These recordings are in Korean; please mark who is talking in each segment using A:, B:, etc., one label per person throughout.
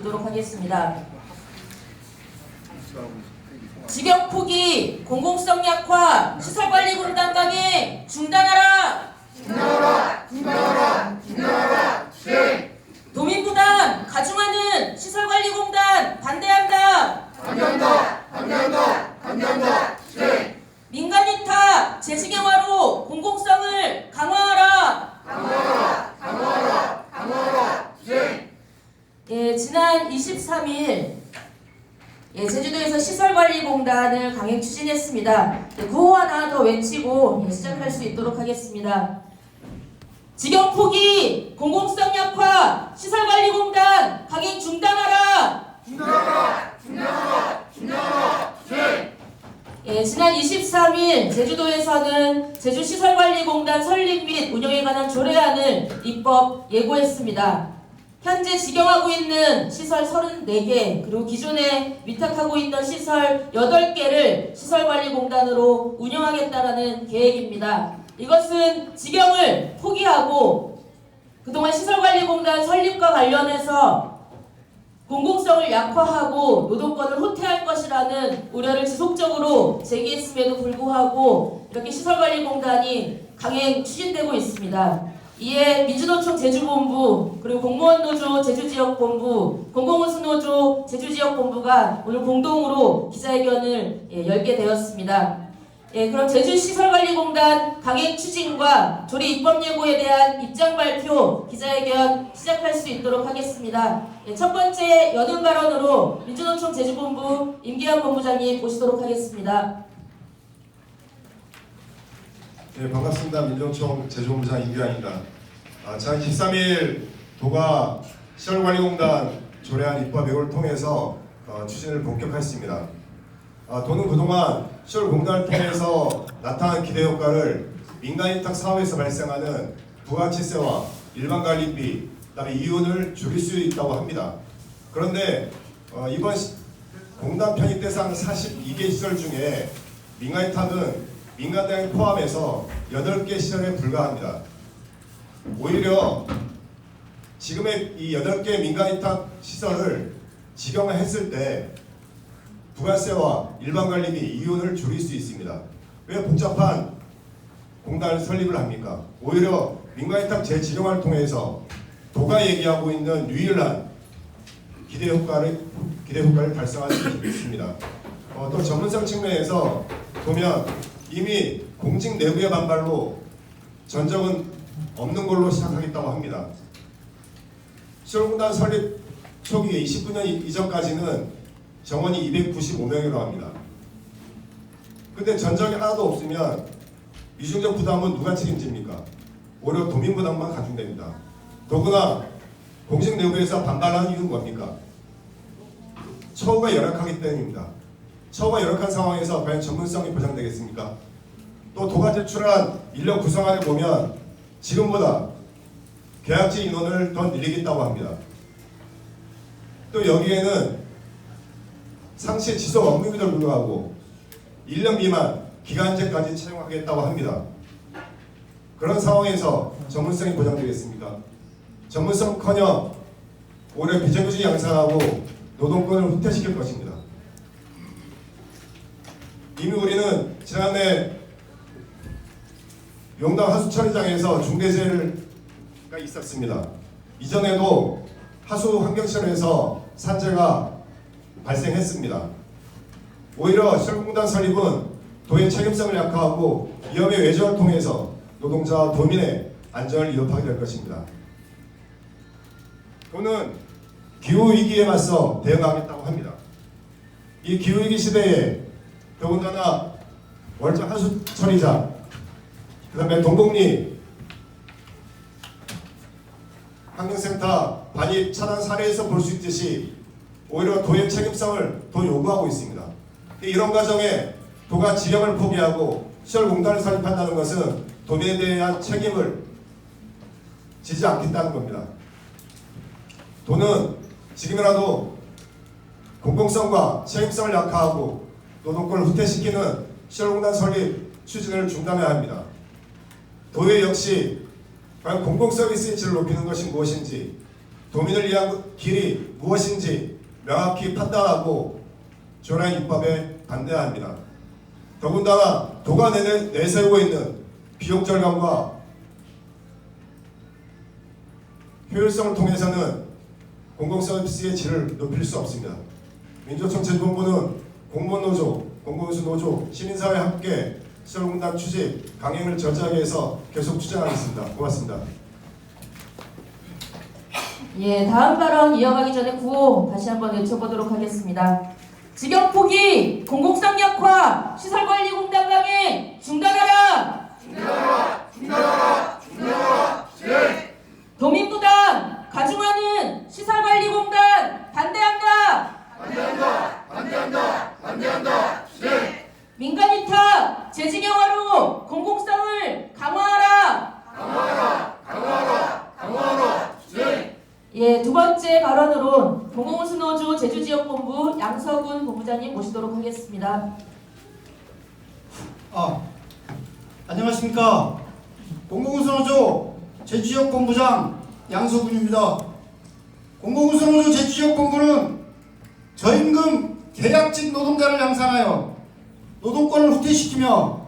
A: 도록 하겠습니다. 직영 포기, 공공성 약화, 시설관리공단 강행 중단하라!
B: 중단하라! 중단하라! 중단하라! 실행!
A: 도민부담 가중하는 시설관리공단 반대한다!
B: 반대한다! 반대한다! 반대한다! 실행!
A: 민간위탁 재직영화로 공공성을 강화하라!
B: 강화하라! 강화하라! 강화하라! 실행!
A: 지난 23일 제주도에서 시설관리공단을 강행 추진했습니다. 구호 하나 더 외치고 시작할 수 있도록 하겠습니다. 직영 포기, 공공성 약화, 시설관리공단 강행 중단하라!
B: 중단하라! 중단하라! 중단하라! 실행!
A: 지난 23일 제주도에서는 제주시설관리공단 설립 및 운영에 관한 조례안을 입법 예고했습니다. 현재 직영하고 있는 시설 34개, 그리고 기존에 위탁하고 있던 시설 8개를 시설관리공단으로 운영하겠다라는 계획입니다. 이것은 직영을 포기하고 그동안 시설관리공단 설립과 관련해서 공공성을 약화하고 노동권을 호퇴할 것이라는 우려를 지속적으로 제기했음에도 불구하고 이렇게 시설관리공단이 강행 추진되고 있습니다. 이에 민주노총 제주본부, 그리고 공무원노조 제주지역본부, 공공운수노조 제주지역본부가 오늘 공동으로 기자회견을 열게 되었습니다. 그럼 제주시설관리공단 강행 추진과 조례 입법 예고에 대한 입장 발표 기자회견 시작할 수 있도록 하겠습니다. 첫 번째 여든 발언으로 민주노총 제주본부 임기환 본부장님 모시도록 하겠습니다.
C: 네, 반갑습니다. 민주노총 제주본부장 임기환입니다. 지난 13일 도가 시설관리공단 조례안 입법 예고를 통해서 추진을 본격화했습니다. 도는 그동안 시설공단을 통해서 나타난 기대 효과를 민간위탁 사업에서 발생하는 부가치세와 일반관리비, 그다음에 이윤을 줄일 수 있다고 합니다. 그런데 이번 공단 편입 대상 42개 시설 중에 민간위탁은 민간당을 포함해서 8개 시설에 불과합니다. 오히려 지금의 이 8개 민간위탁 시설을 직영화했을 때 부가세와 일반관리비 이윤을 줄일 수 있습니다. 왜 복잡한 공단을 설립을 합니까? 오히려 민간위탁 재직영화를 통해서 도가 얘기하고 있는 유일한 기대 효과를 달성할 수 있습니다. 또 전문성 측면에서 보면 이미 공직 내부의 반발로 전적은 없는 걸로 시작하겠다고 합니다. 시설공단 설립 초기에 29년 이전까지는 정원이 295명이라고 합니다. 근데 전적이 하나도 없으면 위중적 부담은 누가 책임집니까? 오히려 도민 부담만 가중됩니다. 더구나 공직 내부에서 반발하는 이유는 뭡니까? 처우가 열악하기 때문입니다. 처우가 열악한 상황에서 과연 전문성이 보장되겠습니까? 또 도가 제출한 인력 구성안을 보면 지금보다 계약직 인원을 더 늘리겠다고 합니다. 또 여기에는 상시 지속 업무임에도 불구하고 1년 미만 기간제까지 채용하겠다고 합니다. 그런 상황에서 전문성이 보장되겠습니까? 전문성커녕 오히려 비정규직 양산하고 노동권을 후퇴시킬 것입니다. 이미 우리는 지난해 용당 하수처리장에서 중대재해가 있었습니다. 이전에도 하수 환경시설에서 산재가 발생했습니다. 오히려 시설공단 설립은 도의 책임성을 약화하고 위험의 외주화를 통해서 노동자와 도민의 안전을 위협하게 될 것입니다. 도는 기후위기에 맞서 대응하겠다고 합니다. 이 기후위기 시대에 더군다나 월장 하수처리장, 그 다음에 동곡리 환경센터 반입 차단 사례에서 볼 수 있듯이 오히려 도의 책임성을 더 요구하고 있습니다. 이런 과정에 도가 직영을 포기하고 시설공단을 설립한다는 것은 도민에 대한 책임을 지지 않겠다는 겁니다. 도는 지금이라도 공공성과 책임성을 약화하고 노동권을 후퇴시키는 시설공단 설립 추진을 중단해야 합니다. 도의 역시 과연 공공서비스의 질을 높이는 것이 무엇인지, 도민을 위한 길이 무엇인지 명확히 판단하고 조례 입법에 반대해야 합니다. 더군다나 도가 내세우고 있는 비용 절감과 효율성을 통해서는 공공서비스의 질을 높일 수 없습니다. 민주정책본부는 공무원노조, 공공운수노조, 시민사회 함께 시설공단 추진, 강행을 저지하기 위해서 계속 추진하겠습니다. 고맙습니다.
A: 예, 다음 발언 이어가기 전에 구호 다시 한번 외쳐보도록 하겠습니다. 직영 포기, 공공성 약화, 시설관리공단 강행 중단하라!
B: 중단하라! 네!
A: 도민 부담 가중하는 시설관리공단 반대한다!
B: 반대한다! 네!
A: 민간 위탁, 재직영화로 공공성을 강화하라!
B: 강화하라! 네!
A: 예, 두 번째 발언으로 공공운수노조 제주지역본부 양서군 본부장님 모시도록 하겠습니다.
D: 안녕하십니까. 공공운수노조 제주지역본부장 양서군입니다. 공공운수노조 제주지역본부는 저임금 계약직 노동자를 양산하여 노동권을 후퇴시키며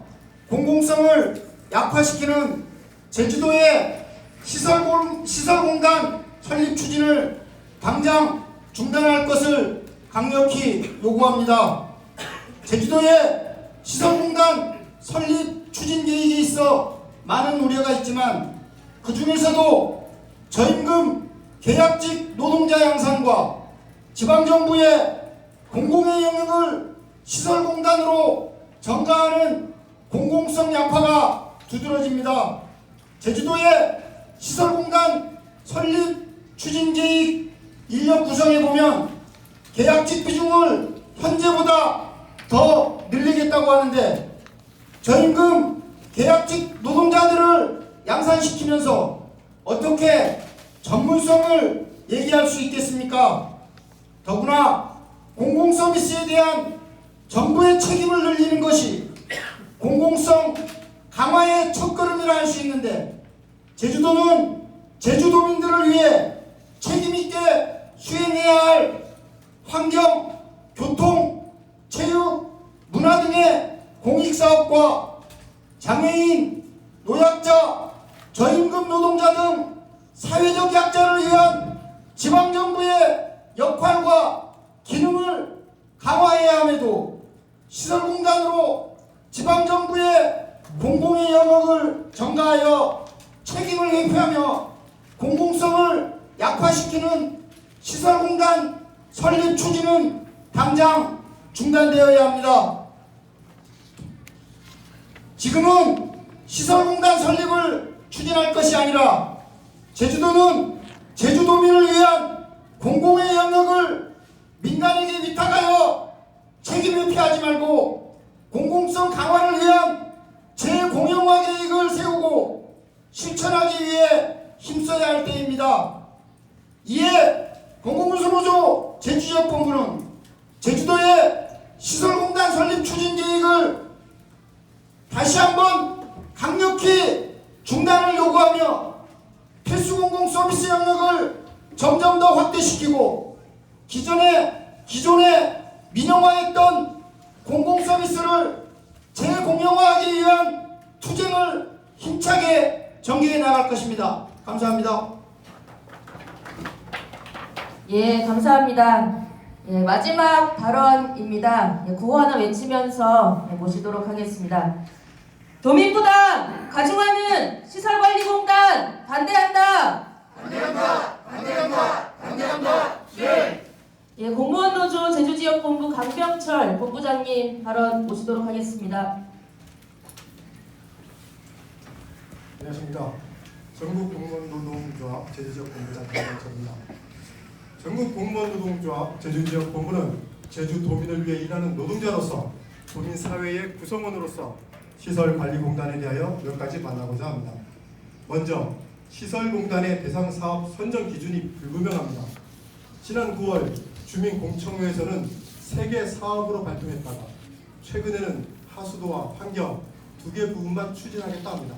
D: 공공성을 약화시키는 제주도의 시설공단 설립 추진을 당장 중단할 것을 강력히 요구합니다. 제주도에 시설공단 설립 추진 계획이 있어 많은 우려가 있지만 그 중에서도 저임금 계약직 노동자 양산과 지방정부의 공공의 영역을 시설공단으로 전가하는 공공성 약화가 두드러집니다. 제주도의 시설공단 설립 추진계획 인력 구성에 보면 계약직 비중을 현재보다 더 늘리겠다고 하는데 저임금 계약직 노동자들을 양산시키면서 어떻게 전문성을 얘기할 수 있겠습니까? 더구나 공공서비스에 대한 정부의 책임을 늘리는 것이 공공성 강화의 첫걸음이라 할 수 있는데 제주도는 제주도민들을 위해 책임있게 수행해야 할 환경, 교통, 체육, 문화 등의 공익사업과 장애인, 노약자, 저임금 노동자 등 사회적 약자를 위한 지방정부의 역할과 기능을 강화해야 함에도 시설공단으로 지방정부의 공공의 영역을 전가하여 책임을 회피하며 공공성을 약화시키는 시설공단 설립 추진은 당장 중단되어야 합니다. 지금은 시설공단 설립을 추진할 것이 아니라 제주도는 제주도민을 위한 공공의 영역을 민간에게 위탁하여 책임 회피하지 말고 공공성 강화를 위한 재공영화 계획을 세우고 실천하기 위해 힘써야 할 때입니다. 이에 공공운수노조 제주지역본부는 제주도의 시설공단 설립 추진 계획을 다시 한번 강력히 중단을 요구하며 필수 공공 서비스 영역을 점점 더 확대시키고 기존에 민영화했던 공공 서비스를 재공영화하기 위한 투쟁을 힘차게 전개해 나갈 것입니다. 감사합니다.
A: 예, 감사합니다. 예, 마지막 발언입니다. 예, 구호 하나 외치면서 모시도록 하겠습니다. 도민부담 가중하는 시설관리공단 반대한다.
B: 네!
A: 예, 공무원노조 제주지역본부 강병철 본부장님 발언 모시도록 하겠습니다.
E: 안녕하십니까. 전국공무원노동조합 제주지역본부장 강병철입니다. 전국공무원노동조합 제주지역본부는 제주도민을 위해 일하는 노동자로서 도민사회의 구성원으로서 시설관리공단에 대하여 몇 가지 만나고자 합니다. 먼저 시설공단의 대상사업 선정 기준이 불분명합니다. 지난 9월 주민공청회에서는 3개 사업으로 발표했다가 최근에는 하수도와 환경 2개 부분만 추진하겠다 합니다.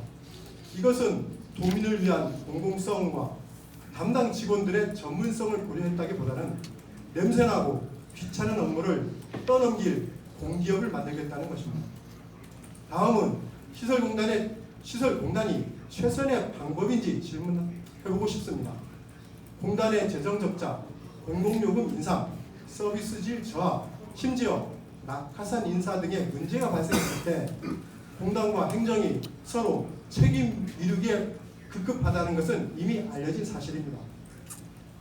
E: 이것은 도민을 위한 공공성과 담당 직원들의 전문성을 고려했다기보다는 냄새나고 귀찮은 업무를 떠넘길 공기업을 만들겠다는 것입니다. 다음은 시설공단이 최선의 방법인지 질문해보고 싶습니다. 공단의 재정 적자, 공공요금 인상, 서비스질 저하, 심지어 낙하산 인사 등의 문제가 발생했을 때 공단과 행정이 서로 책임 미루기에 급급하다는 것은 이미 알려진 사실입니다.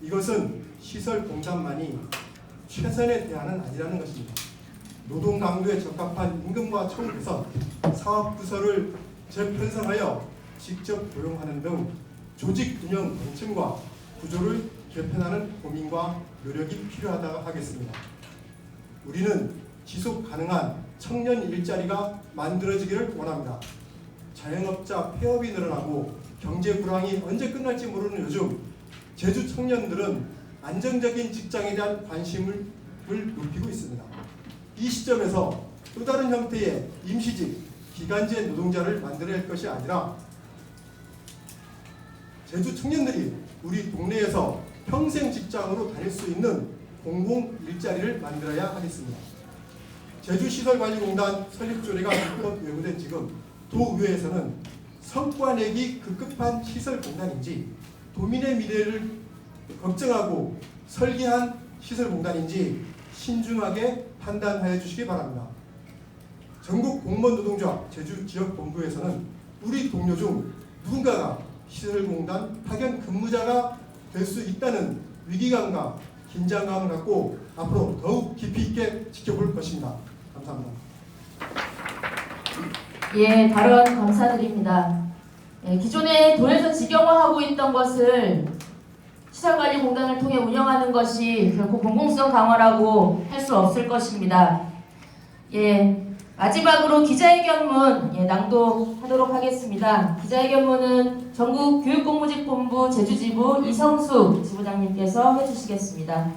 E: 이것은 시설공단만이 최선의 대안은 아니라는 것입니다. 노동 강도에 적합한 임금과 처우 개선, 사업 부서를 재편성하여 직접 고용하는 등 조직 운영 방침과 구조를 개편하는 고민과 노력이 필요하다고 하겠습니다. 우리는 지속 가능한 청년 일자리가 만들어지기를 원합니다. 자영업자 폐업이 늘어나고 경제 불황이 언제 끝날지 모르는 요즘 제주 청년들은 안정적인 직장에 대한 관심을 높이고 있습니다. 이 시점에서 또 다른 형태의 임시직, 기간제 노동자를 만들어야 할 것이 아니라 제주 청년들이 우리 동네에서 평생 직장으로 다닐 수 있는 공공 일자리를 만들어야 하겠습니다. 제주시설관리공단 설립 조례가 불법 예고된 지금 도의회에서는 성과 내기 급급한 시설공단인지 도민의 미래를 걱정하고 설계한 시설공단인지 신중하게 판단하여 주시기 바랍니다. 전국 공무원 노동조합 제주지역본부에서는 우리 동료 중 누군가가 시설공단 파견 근무자가 될 수 있다는 위기감과 긴장감을 갖고 앞으로 더욱 깊이 있게 지켜볼 것입니다. 감사합니다.
A: 예, 발언 감사드립니다. 예, 기존에 도에서 직영화하고 있던 것을 시설관리공단을 통해 운영하는 것이 결코 공공성 강화라고 할 수 없을 것입니다. 예, 마지막으로 기자회견문 낭독하도록 하겠습니다. 기자회견문은 전국교육공무직본부 제주지부 이성수 지부장님께서 해주시겠습니다.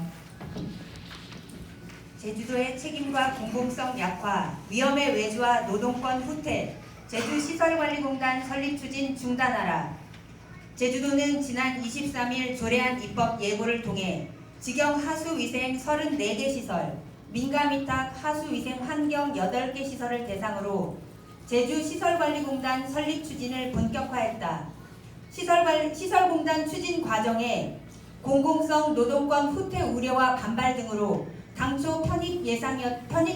F: 제주도의 책임과 공공성 약화, 위험의 외주와 노동권 후퇴, 제주시설관리공단 설립 추진 중단하라. 제주도는 지난 23일 조례안 입법 예고를 통해 직영 하수위생 34개 시설, 민감위탁 하수위생 환경 8개 시설을 대상으로 제주시설관리공단 설립 추진을 본격화했다. 시설공단 추진 과정에 공공성 노동권 후퇴 우려와 반발 등으로 당초 편입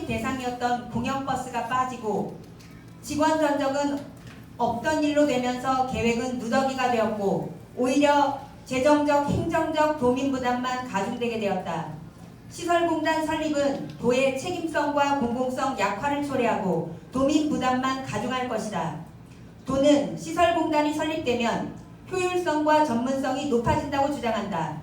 F: 대상이었던 공영버스가 빠지고 직원 전적은 없던 일로 되면서 계획은 누더기가 되었고 오히려 재정적, 행정적 도민 부담만 가중되게 되었다. 시설공단 설립은 도의 책임성과 공공성 약화를 초래하고 도민 부담만 가중할 것이다. 도는 시설공단이 설립되면 효율성과 전문성이 높아진다고 주장한다.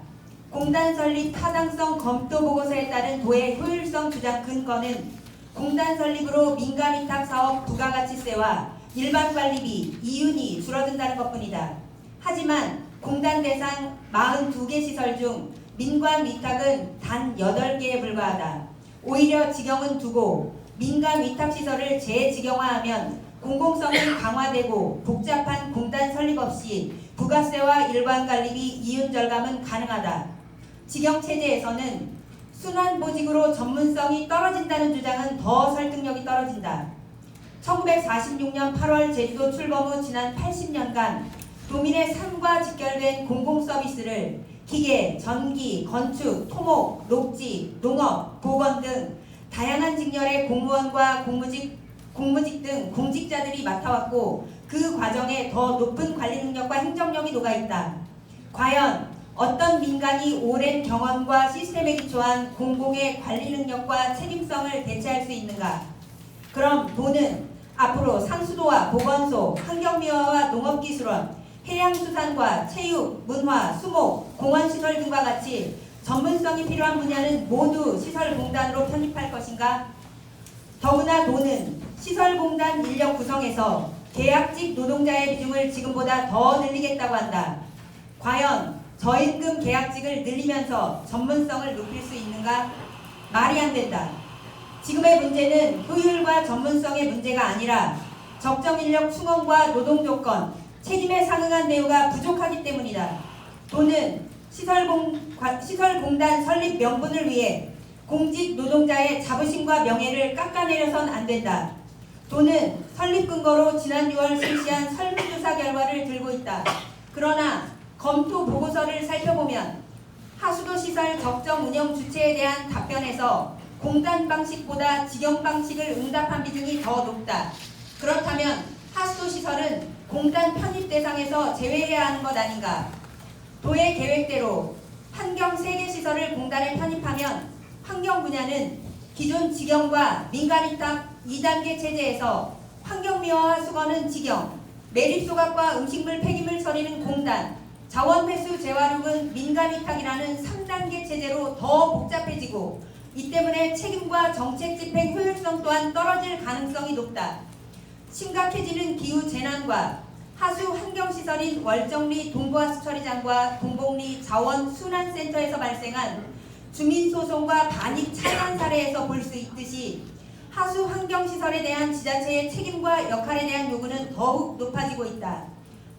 F: 공단 설립 타당성 검토 보고서에 따른 도의 효율성 주장 근거는 공단 설립으로 민간위탁 사업 부가가치세와 일반 관리비, 이윤이 줄어든다는 것뿐이다. 하지만 공단 대상 42개 시설 중 민관 위탁은 단 8개에 불과하다. 오히려 직영은 두고 민간 위탁 시설을 재직영화하면 공공성은 강화되고 복잡한 공단 설립 없이 부가세와 일반 관리비 이윤 절감은 가능하다. 직영 체제에서는 순환보직으로 전문성이 떨어진다는 주장은 더 설득력이 떨어진다. 1946년 8월 제주도 출범 후 지난 80년간 도민의 삶과 직결된 공공서비스를 기계, 전기, 건축, 토목, 녹지, 농업, 보건 등 다양한 직렬의 공무원과 공무직 등 공직자들이 맡아왔고 그 과정에 더 높은 관리 능력과 행정력이 녹아있다. 과연 어떤 민간이 오랜 경험과 시스템에 기초한 공공의 관리 능력과 책임성을 대체할 수 있는가? 그럼 도는 앞으로 상수도와 보건소, 환경미화와 농업기술원, 해양수산과 체육, 문화, 수목, 공원시설 등과 같이 전문성이 필요한 분야는 모두 시설공단으로 편입할 것인가? 더구나 도는 시설공단 인력 구성에서 계약직 노동자의 비중을 지금보다 더 늘리겠다고 한다. 과연 저임금 계약직을 늘리면서 전문성을 높일 수 있는가? 말이 안 된다. 지금의 문제는 효율과 전문성의 문제가 아니라 적정 인력 충원과 노동 조건, 책임에 상응한 대우가 부족하기 때문이다. 도는 시설공단 설립 명분을 위해 공직 노동자의 자부심과 명예를 깎아내려선 안 된다. 도는 설립 근거로 지난 6월 실시한 설문조사 결과를 들고 있다. 그러나 검토 보고서를 살펴보면 하수도 시설 적정 운영 주체에 대한 답변에서 공단 방식보다 직영 방식을 응답한 비중이 더 높다. 그렇다면 하수도 시설은 공단 편입 대상에서 제외해야 하는 것 아닌가? 도의 계획대로 환경 3개 시설을 공단에 편입하면 환경 분야는 기존 직영과 민간위탁 2단계 체제에서 환경미화와 수거는 직영, 매립소각과 음식물 폐기물 처리는 공단, 자원회수 재활용은 민간위탁이라는 3단계 체제로 더 복잡해지고 이 때문에 책임과 정책 집행 효율성 또한 떨어질 가능성이 높다. 심각해지는 기후 재난과 하수 환경시설인 월정리 동부하수 처리장과 동봉리 자원순환센터에서 발생한 주민소송과 반입 차단 사례에서 볼 수 있듯이 하수 환경시설에 대한 지자체의 책임과 역할에 대한 요구는 더욱 높아지고 있다.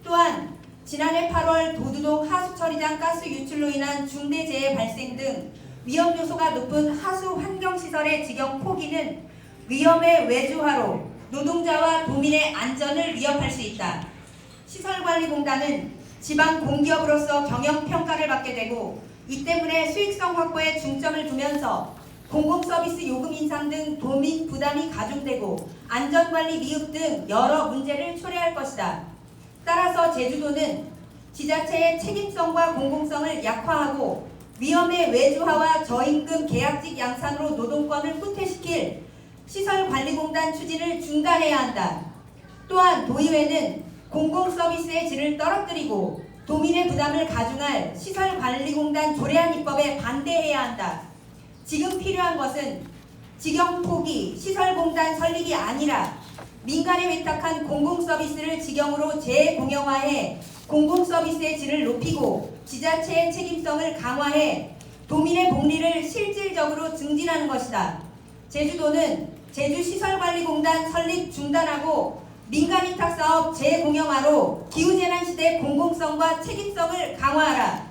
F: 또한 지난해 8월 도두동 하수처리장 가스 유출로 인한 중대재해 발생 등 위험 요소가 높은 하수 환경시설의 직영 포기는 위험의 외주화로 노동자와 도민의 안전을 위협할 수 있다. 시설관리공단은 지방 공기업으로서 경영평가를 받게 되고 이 때문에 수익성 확보에 중점을 두면서 공공서비스 요금 인상 등 도민 부담이 가중되고 안전관리 미흡 등 여러 문제를 초래할 것이다. 따라서 제주도는 지자체의 책임성과 공공성을 약화하고 위험의 외주화와 저임금 계약직 양산으로 노동권을 후퇴시킬 시설관리공단 추진을 중단해야 한다. 또한 도의회는 공공서비스의 질을 떨어뜨리고 도민의 부담을 가중할 시설관리공단 조례안 입법에 반대해야 한다. 지금 필요한 것은 직영 포기, 시설공단 설립이 아니라 민간에 위탁한 공공서비스를 직영으로 재공영화해 공공서비스의 질을 높이고 지자체의 책임성을 강화해 도민의 복리를 실질적으로 증진하는 것이다. 제주도는 제주시설관리공단 설립 중단하고 민간위탁사업 재공영화로 기후재난 시대 공공성과 책임성을 강화하라.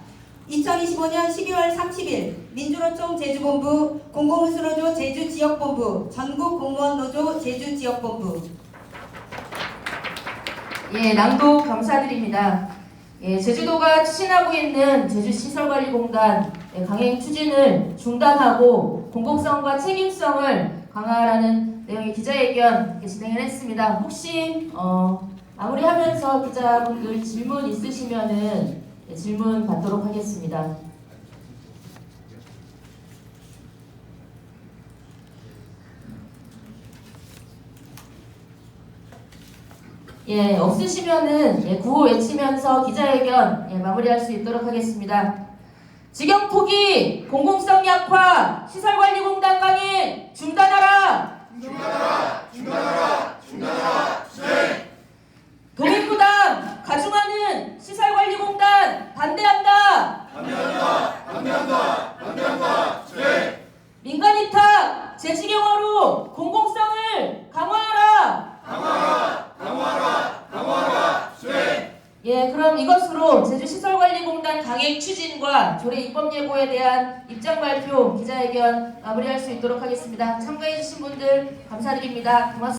F: 2025년 12월 30일 민주노총 제주본부, 공공운수노조 제주지역본부, 전국공무원노조 제주지역본부.
A: 예, 낭독 감사드립니다. 예, 제주도가 추진하고 있는 제주시설관리공단 강행 추진을 중단하고 공공성과 책임성을 강화하라는 내용의 기자회견 진행을 했습니다. 혹시 마무리하면서 기자분들 질문 있으시면은 질문 받도록 하겠습니다. 예, 없으시면은 구호 외치면서 기자회견 마무리할 수 있도록 하겠습니다. 직영 포기, 공공성 약화, 시설관리공단 강행 중단하라.
B: 중단하라! 중단하라! 중단하라! 네!
A: 도민 부담 가중하는 시설관리공단 반대한다.
B: 반대한다! 반대한다! 반대한다! 네!
A: 민간위탁 재직영화로 공공성을 강화하라.
B: 강화하라! 강화하라! 강화하라! 네!
A: 예, 그럼 이것으로 제주시설관리공단 강행 추진과 조례 입법 예고에 대한 입장 발표 기자회견 마무리할 수 있도록 하겠습니다. 참가해주신 분들 감사드립니다. 고맙습니다.